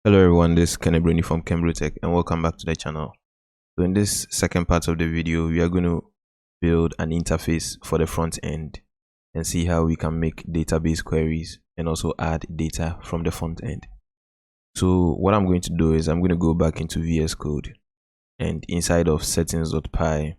Hello everyone, this is Kenny Bruni from Tech and welcome back to the channel. So in this second part of the video, we are going to build an interface for the front end and see how we can make database queries and also add data from the front end. So what I'm going to do is I'm going to go back into VS Code and inside of settings.py,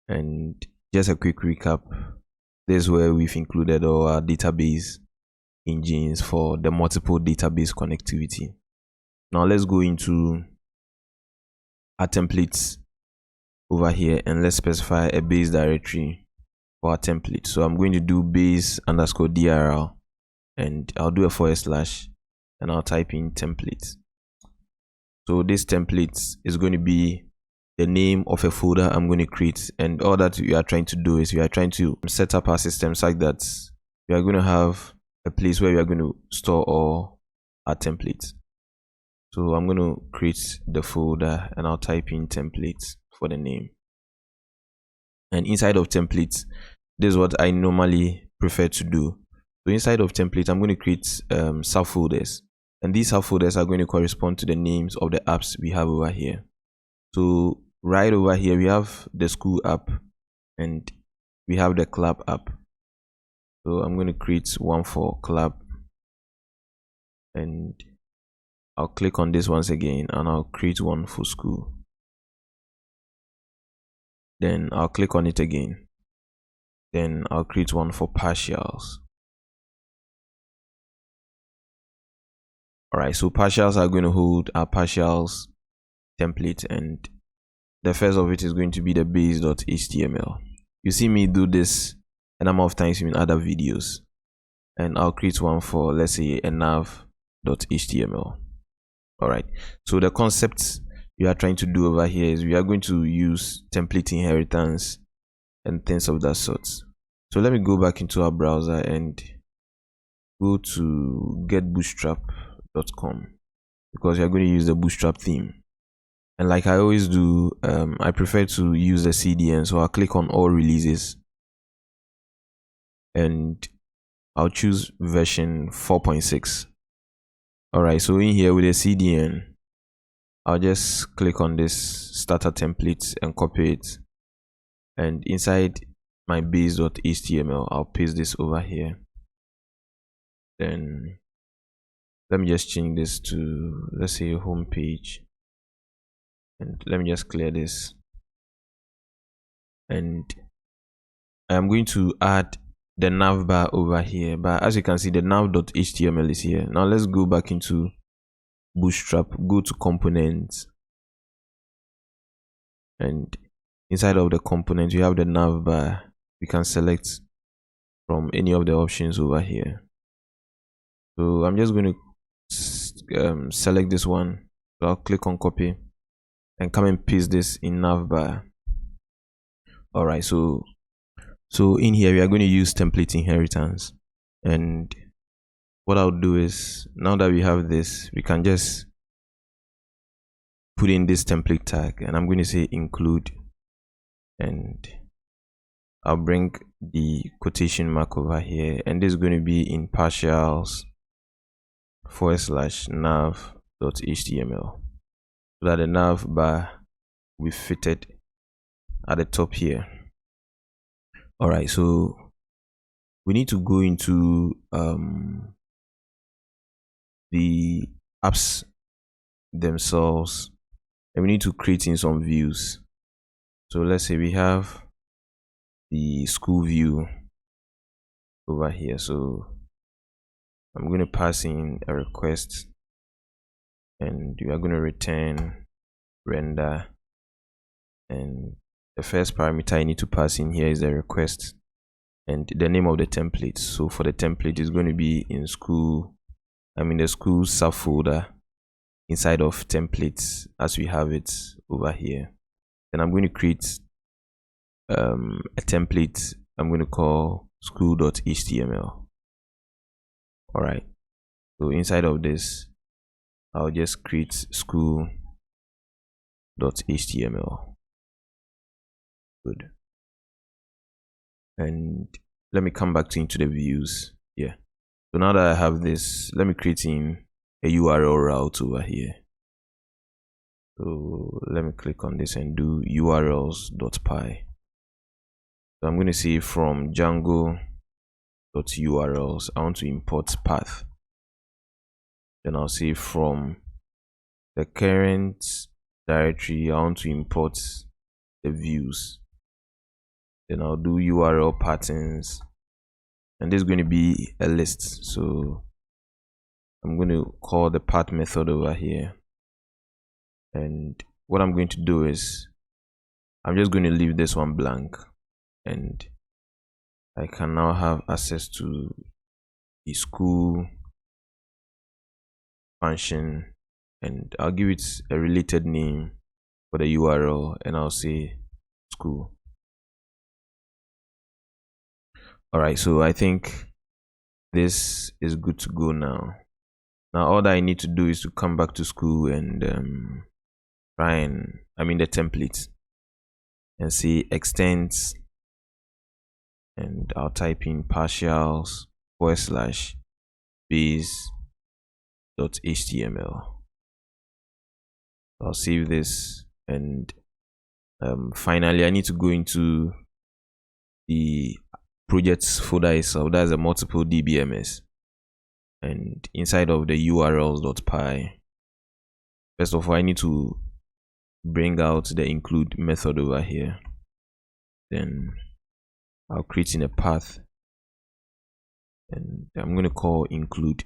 and just a quick recap, this is where we've included our database engines for the multiple database connectivity. Now let's go into our templates over here and let's specify a base directory for our template. So I'm going to do base_drl and I'll do a / and I'll type in template. So this template is going to be the name of a folder I'm going to create, and all that we are trying to do is we are trying to set up our system such that we are going to have a place where we are going to store all our templates. So I'm going to create the folder and I'll type in templates for the name. And inside of templates, this is what I normally prefer to do. So inside of templates, I'm going to create subfolders, and these subfolders are going to correspond to the names of the apps we have over here. So right over here, we have the school app and we have the club app. So I'm going to create one for club, and I'll click on this once again and I'll create one for school. Then I'll click on it again. Then I'll create one for partials. Alright, so partials are going to hold our partials template, and the first of it is going to be the base.html. You see me do this a number of times in other videos, and I'll create one for, let's say, a nav.html. Alright, so the concept we are trying to do over here is we are going to use template inheritance and things of that sort. So let me go back into our browser and go to getbootstrap.com because we are going to use the Bootstrap theme. And like I always do, I prefer to use the CDN, so I'll click on all releases and I'll choose version 4.6. Alright, so in here with the CDN, I'll just click on this starter template and copy it, and inside my base.html I'll paste this over here. Then let me just change this to, let's say, home page, and let me just clear this, and I'm going to add the nav bar over here, but as you can see the nav.html is here. Now let's go back into Bootstrap, go to components, and inside of the component you have the nav bar. We can select from any of the options over here. So I'm just going to select this one, so I'll click on copy and come and paste this in nav bar. Alright, so in here we are going to use template inheritance, and what I'll do is, now that we have this, we can just put in this template tag, and I'm going to say include, and I'll bring the quotation mark over here, and this is going to be in partials / nav.html, so that the nav bar will be fitted at the top here. Alright, so we need to go into the apps themselves, and we need to create in some views. So let's say we have the school view over here, so I'm going to pass in a request, and we are going to return render, and the first parameter I need to pass in here is the request and the name of the template. So for the template is going to be in school, the school subfolder inside of templates as we have it over here. Then I'm going to create a template I'm going to call school.html. Alright, so inside of this I'll just create school.html. Good. And let me come back into the views here. So now that I have this, let me create in a URL route over here. So let me click on this and do urls.py. So I'm going to say from Django.urls, I want to import path. Then I'll say from the current directory, I want to import the views. Then I'll do URL patterns, and this is going to be a list. So I'm going to call the path method over here. And what I'm going to do is I'm just going to leave this one blank, and I can now have access to the school function, and I'll give it a related name for the URL, and I'll say school. Alright, so I think this is good to go now. Now all that I need to do is to come back to school and the template, and see extents, and I'll type in partials /base.html. I'll save this, and finally I need to go into the projects folder itself. That's a multiple DBMS, and inside of the urls.py, first of all I need to bring out the include method over here. Then I'll create in a path, and I'm going to call include,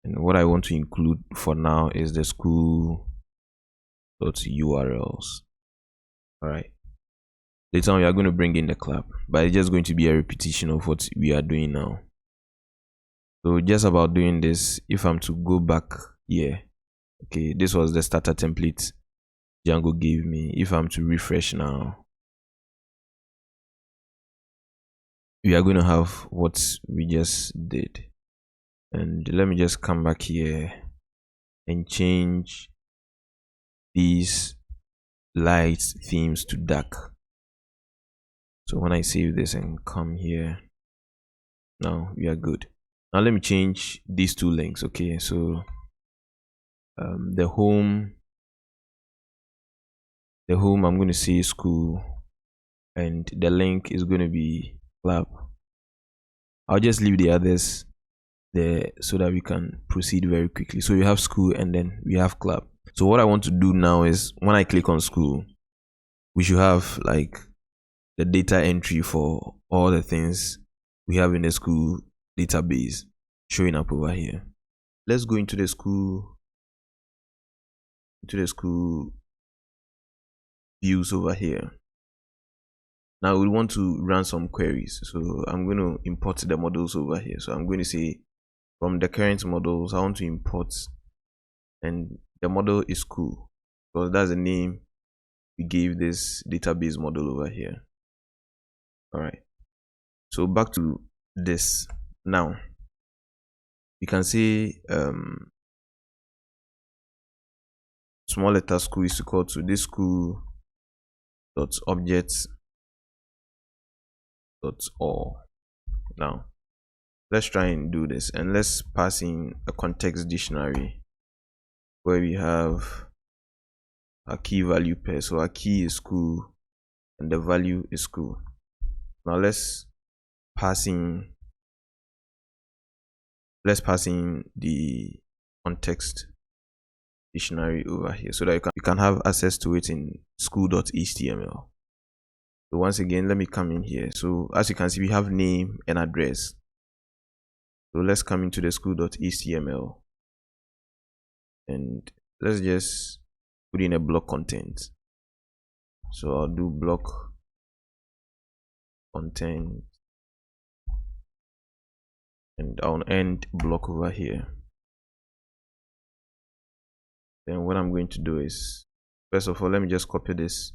and what I want to include for now is the school.urls. Alright, later on we are going to bring in the clap, but it's just going to be a repetition of what we are doing now. So just about doing this, if I'm to go back here, okay, this was the starter template Django gave me. If I'm to refresh now, we are going to have what we just did. And let me just come back here and change these light themes to dark. So when I save this and come here, now we are good. Now let me change these two links. Okay, so the home I'm going to say school, and the link is going to be club. I'll just leave the others there so that we can proceed very quickly. So we have school, and then we have club. So what I want to do now is when I click on school, we should have like the data entry for all the things we have in the school database showing up over here. Let's go into the school views over here. Now we want to run some queries, so I'm going to import the models over here. So I'm going to say from the current models I want to import, and the model is school because that's the name we gave this database model over here. Alright, so back to this. Now you can see small letter school is equal to this school dot objects dot all. Now let's try and do this, and let's pass in a context dictionary where we have a key value pair. So our key is school and the value is school. Now let's pass in the context dictionary over here so that you can have access to it in school.html. So once again, let me come in here. So as you can see, we have name and address. So let's come into the school.html, and let's just put in a block content. So I'll do block content, and I'll end block over here. Then what I'm going to do is, first of all, let me just copy this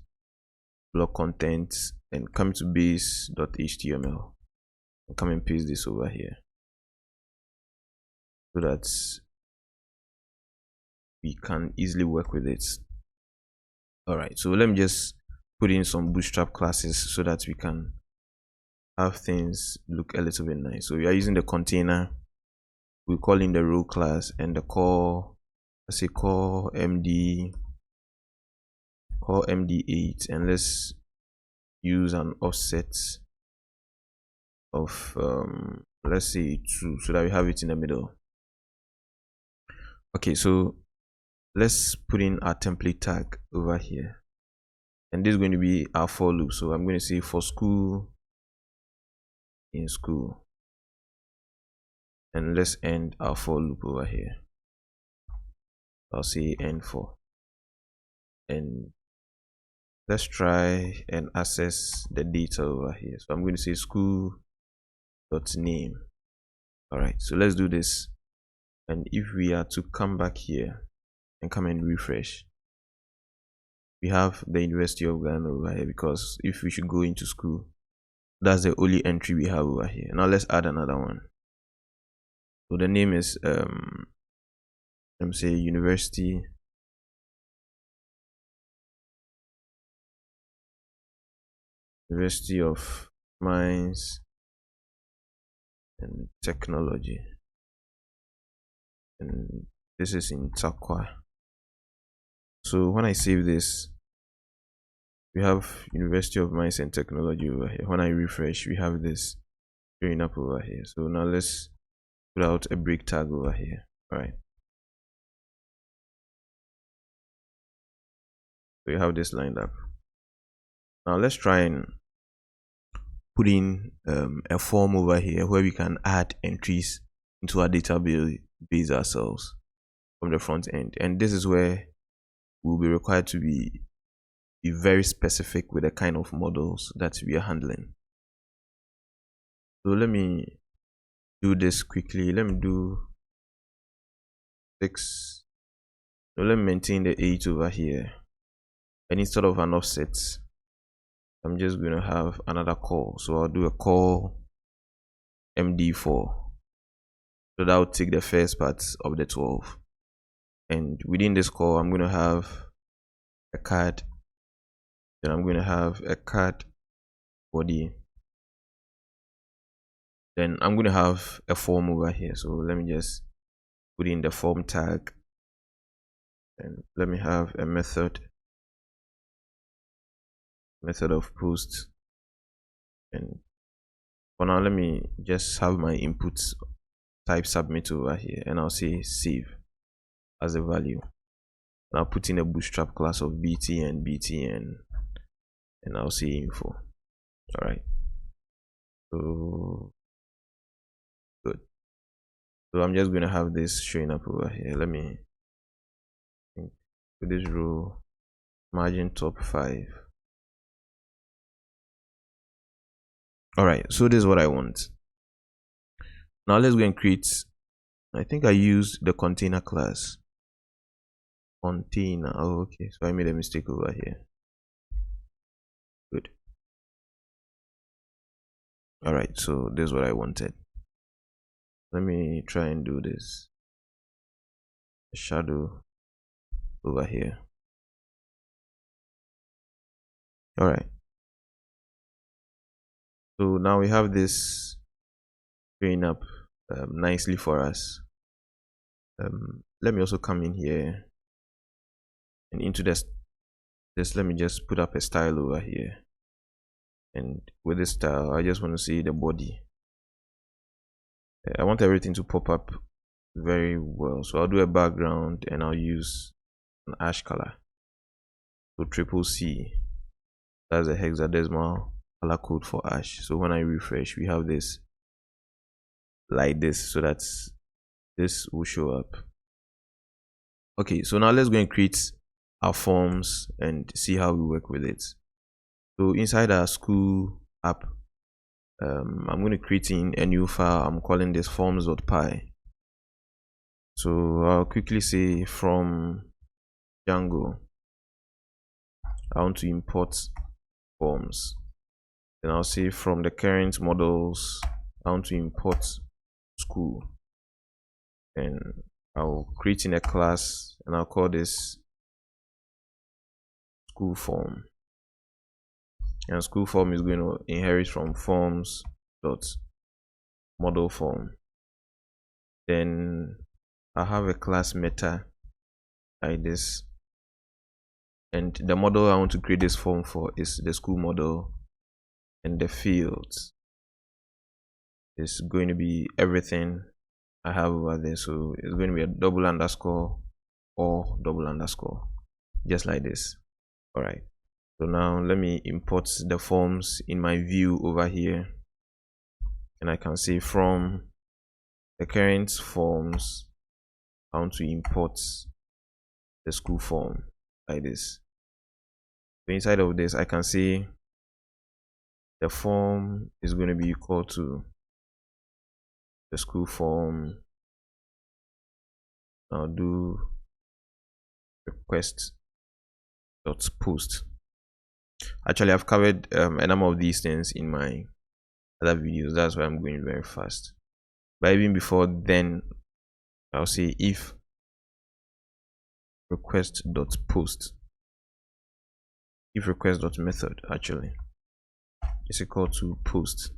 block content and come to base.html and come and paste this over here so that we can easily work with it. Alright, so let me just put in some Bootstrap classes so that we can have things look a little bit nice. So we are using the container we call in the row class, and the call, let's say call md8, and let's use an offset of let's say 2, so that we have it in the middle. Okay, so let's put in our template tag over here, and this is going to be our for loop. So I'm going to say for school in school, and let's end our for loop over here. I'll say end for, and let's try and access the data over here. So I'm going to say school dot name. All right, so let's do this. And if we are to come back here and come and refresh, we have the University of Ghana over here, because if we should go into school, that's the only entry we have over here. Now let's add another one. So the name is let me say University of Mines and Technology, and this is in Takwa. So when I save this, we have University of Mines and Technology over here. When I refresh, we have this showing up over here. So now let's put out a break tag over here. All right, so we have this lined up. Now let's try and put in a form over here where we can add entries into our database ourselves from the front end, and this is where we'll be required to be very specific with the kind of models that we are handling. So let me do this quickly. Let me do 6. So let me maintain the 8 over here, and instead of an offset, I'm just going to have another call. So I'll do a call md4, so that will take the first part of the 12, and within this call I'm going to have a card, then I'm going to have a card body, then I'm going to have a form over here. So let me just put in the form tag, and let me have a method of post, and for now let me just have my inputs type submit over here, and I'll say save as a value, and I'll put in a Bootstrap class of btn, and I'll say info. All right, so good. So I'm just going to have this showing up over here. Let me put this row margin top 5. All right, so this is what I want. Now let's go and create, I think I used the container class. Container, oh okay, so I made a mistake over here. Good. All right, so this is what I wanted. Let me try and do this. A shadow over here. All right, so now we have this showing up nicely for us. Let me also come in here and into this, let me just put up a style over here, and with this style I just want to see the body. I want everything to pop up very well, so I'll do a background and I'll use an ash color. So CCC, that's a hexadecimal color code for ash. So when I refresh, we have this like this, so that this will show up. Okay, so now let's go and create our forms and see how we work with it. So inside our school app, I'm going to create in a new file. I'm calling this forms.py. So I'll quickly say from Django, I want to import forms. Then I'll say from the current models, I want to import school, and I'll create in a class, and I'll call this school form, and school form is going to inherit from forms dot model form. Then I have a class meta like this, and the model I want to create this form for is the school model, and the fields is going to be everything I have over there. So it's going to be a double underscore or double underscore, just like this. All right, so now let me import the forms in my view over here, and I can say from the current forms I want to import the school form like this. So inside of this I can say the form is going to be equal to the school form. I'll do request.post. Actually, I've covered a number of these things in my other videos. That's why I'm going very fast. But even before then, I'll say if request.post, if request.method actually is equal to post,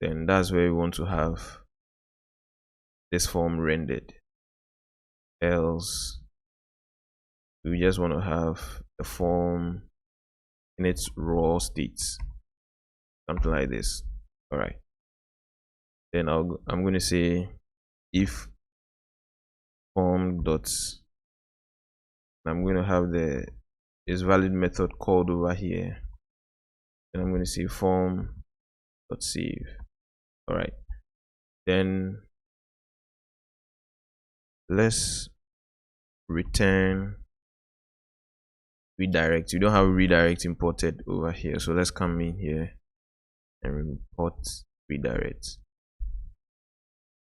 then that's where we want to have this form rendered. Else we just want to have the form in its raw states, something like this. All right, then I'm going to say if form dots, I'm going to have the is valid method called over here, and I'm going to say form dot save. All right, then let's return redirect. We don't have redirect imported over here, so let's come in here and import redirect.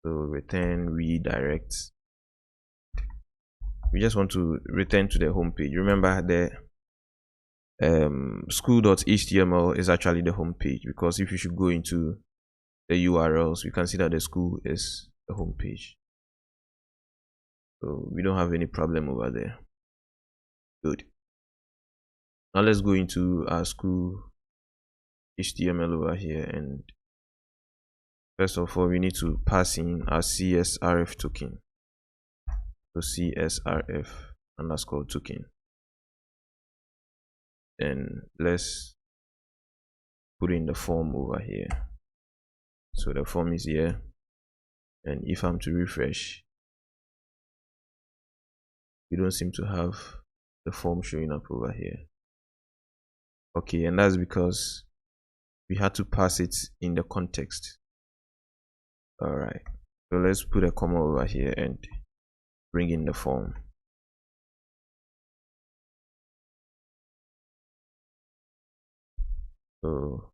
So return redirect. We just want to return to the home page. Remember, the school.html is actually the home page, because if you should go into the URLs, you can see that the school is the home page. So we don't have any problem over there. Good. Now let's go into our school HTML over here, and first of all we need to pass in our CSRF token. So CSRF underscore token. Then let's put in the form over here. So the form is here, and if I'm to refresh, you don't seem to have the form showing up over here. Okay, and that's because we had to pass it in the context. All right, so let's put a comma over here and bring in the form. So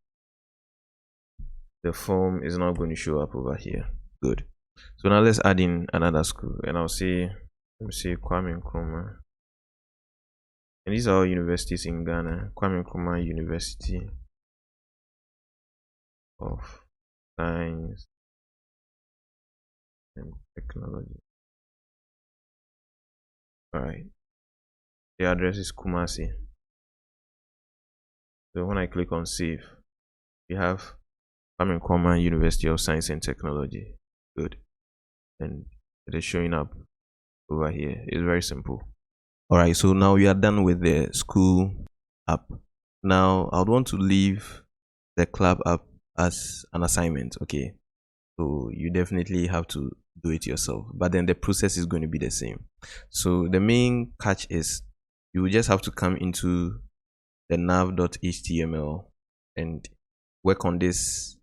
the form is not going to show up over here. Good. So now let's add in another school, and I'll say, let me say Kwame Nkrumah, and these are all universities in Ghana. Kwame Nkrumah University of Science and Technology. All right, the address is Kumasi. So when I click on save, we have Kwame Nkrumah University of Science and Technology. Good. And it is showing up over here. It's very simple. All right, so now we are done with the school app. Now I would want to leave the club app as an assignment. Okay, so you definitely have to do it yourself, but then the process is going to be the same. So the main catch is you will just have to come into the nav.html and work on this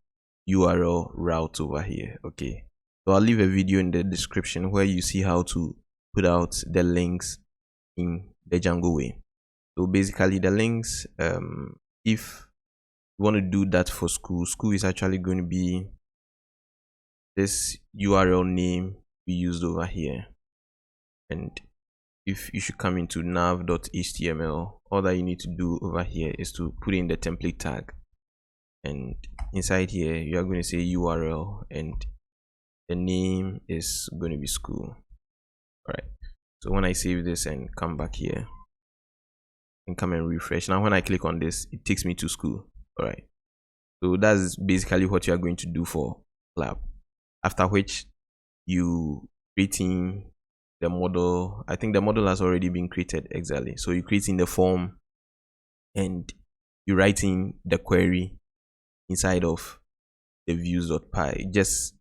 URL route over here. Okay, so I'll leave a video in the description where you see how to put out the links in the Django way. So basically the links, if you want to do that for school is actually going to be this URL name we used over here, and if you should come into nav.html, all that you need to do over here is to put in the template tag, and inside here you are going to say URL, and the name is going to be school. All right, so when I save this and come back here and come and refresh, now when I click on this, it takes me to school. All right, so that's basically what you are going to do for lab, after which you creating the model. I think the model has already been created exactly. So you're creating the form and you're writing the query inside of the views.py, just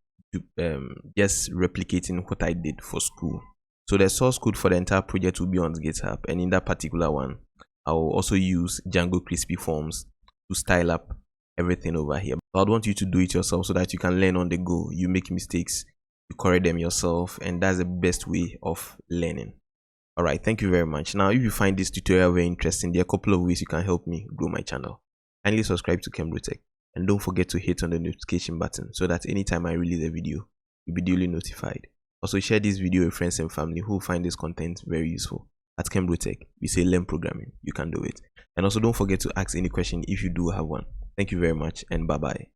replicating what I did for school. So the source code for the entire project will be on GitHub, and in that particular one, I will also use Django Crispy Forms to style up everything over here. But I'd want you to do it yourself so that you can learn on the go. You make mistakes, you correct them yourself, and that's the best way of learning. Alright, thank you very much. Now, if you find this tutorial very interesting, there are a couple of ways you can help me grow my channel. Kindly subscribe to Django, and don't forget to hit on the notification button so that anytime I release a video, you'll be duly notified. Also, share this video with friends and family who find this content very useful. At Django, we say learn programming, you can do it. And also don't forget to ask any question if you do have one. Thank you very much, and bye bye.